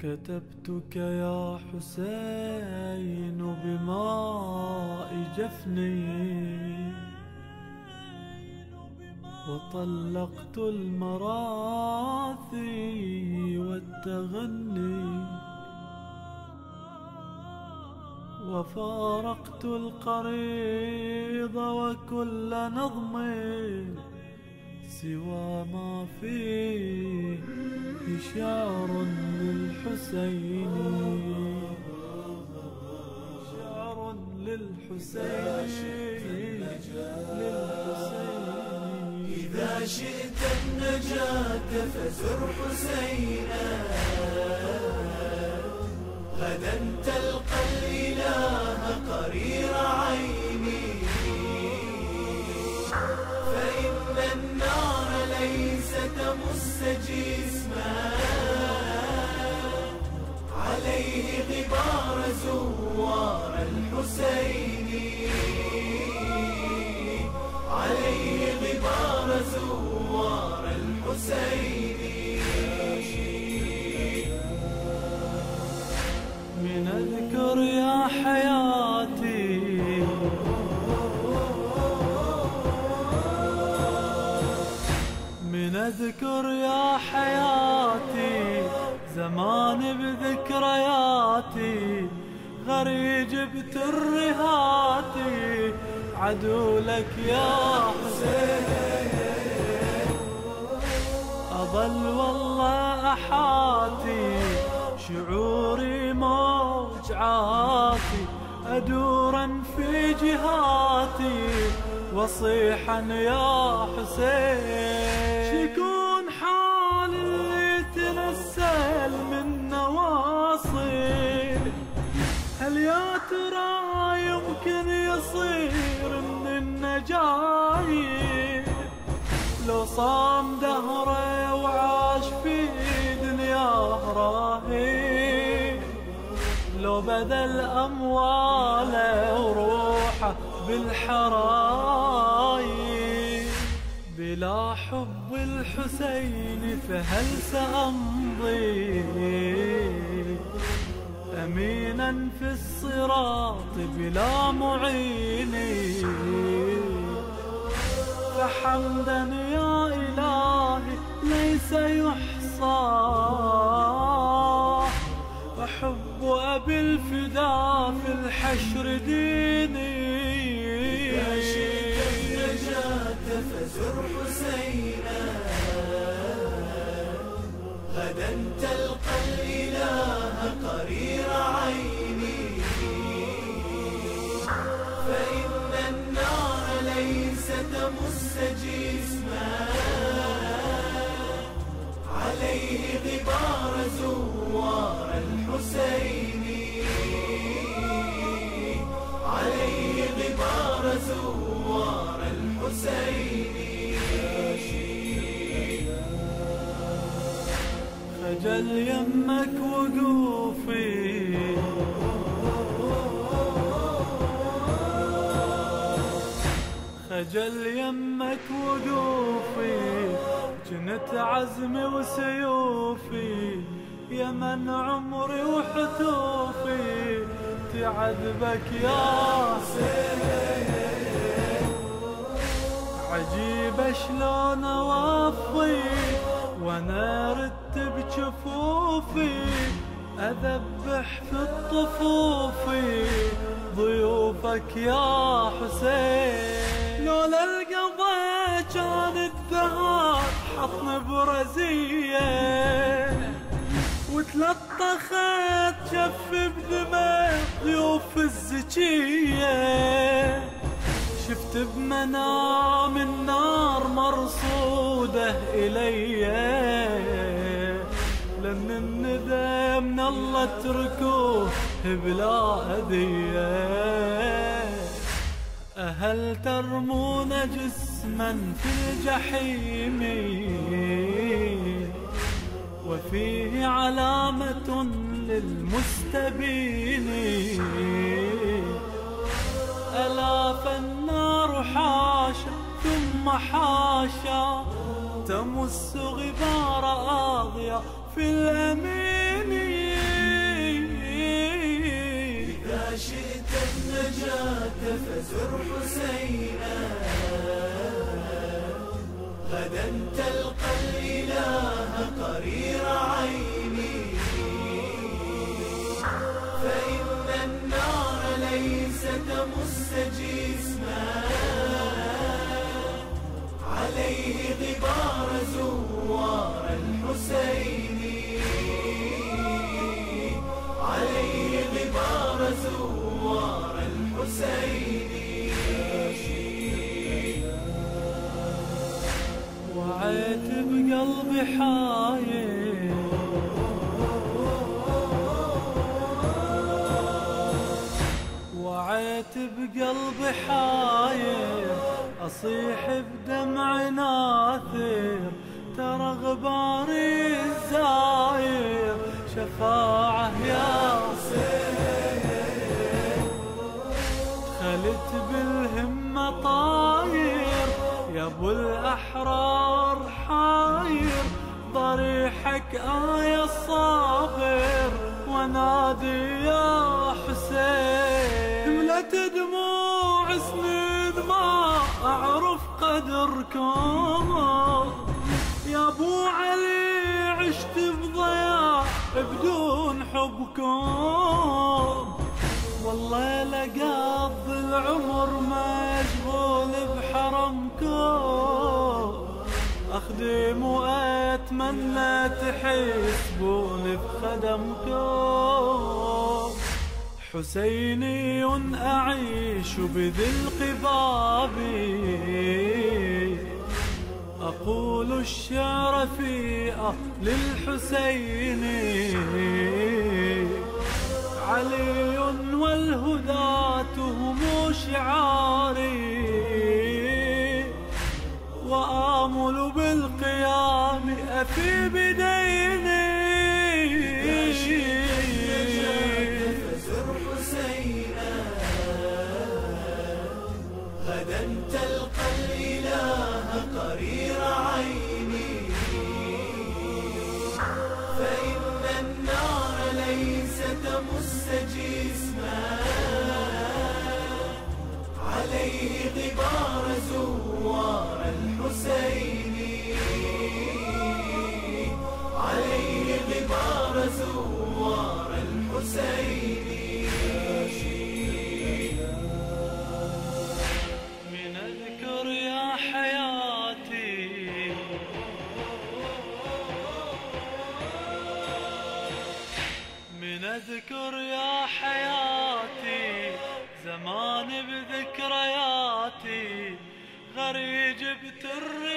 كتبتك يا حسين بماء جفني، وطلقت المراثي والتغني، وفارقت القريض وكل نظم سوى ما فيه شعر للحسين، شعر للحسين، إذا شئت النجاة فزر حسينا، غدا تلقى الإله قرير عيني، فإن النار ليس تمس جسما، عليه غبار زوار الحسين، عليه غبار زوار الحسين. من أذكر يا حياتي من أذكر يا حياتي زمان بذكرياتي، غريج بترهاتي عدو لك يا حسين، أظل والله أحاتي شعوري موج عاتي، أدورا في جهاتي وصيحا يا حسين، شكون حال اللي تنسل من نواصي، هل يا ترى يمكن يصير من النجايب، لو صام دهره وعاش في دنياه راهي، لو بذل أمواله وروحه بالحرايب، بلا حب الحسين فهل سأمضي أمينا في الصراط بلا معيني، فحمدا يا إلهي ليس يحصى، وحب أبي الفداء في الحشر ديني. إذا شئت النجاة فزر حسينا، غدا تلقى الإله قرير عيني، فإن النار ليس تمس جسما، عليه غبار زوار الحسين، عليه غبار زوار الحسين. خجل يمك وقوفي خجل يمك وقوفي، جنت عزمي وسيوفي، يا من عمري وحتوفي تعذبك يا حسين، عجيب شلون اوفي وانا رتب جفوفي، اذبح في الطفوف ضيوفك يا حسين، لولا القضاء كان الدهر حطن برزية، وتلطخت جف بدمع ضيوف الزكية، شفت بمنام النار مرصودة إلي، لأن الندى من الله اتركوه بلا أذية، أهل ترمون جسما في الجحيم، وفيه علامة للمستبين، ألا فالنار حاشا ثم حاشا تمس غبار آضية في الأمين. فزر حسينا غدا تلقى الإله قرير عيني، فإن النار ليس تمس جسما عليه غبار زوار الحسين، عليه غبار زوار الحسين. وعيت بقلبي حاير وعيت بقلبي حاير أصيح بدمع ناثر، ترى غباري الزاير شفاعة يا حسين. خلت بالهمة طاير يا ابو الأحرار حاير، ضريحك آية الصابر ونادي يا حسين. ملت دموع سنين ما أعرف قدركم يا ابو علي، عشت بضياع بدون حبكم، والله لقضي العمر مشغول بحرمكم، أخدم وأتمنى تحسبوني بخدمكم. حسيني أعيش بذي القباب، أقول الشعر في أهل الحسين، علي والهداة هم شعاري، وآمل بالقيام أفي بديني. فزر حسينا غدا تلقى الإله قرير عيني، فإن النار ليس تمس جسما عليه غبار زوار الحسين، عليه غبار زوار الحسين. من أذكر يا حياتي من أذكر يا حياتي زمان بذكرياتي، غريج بتر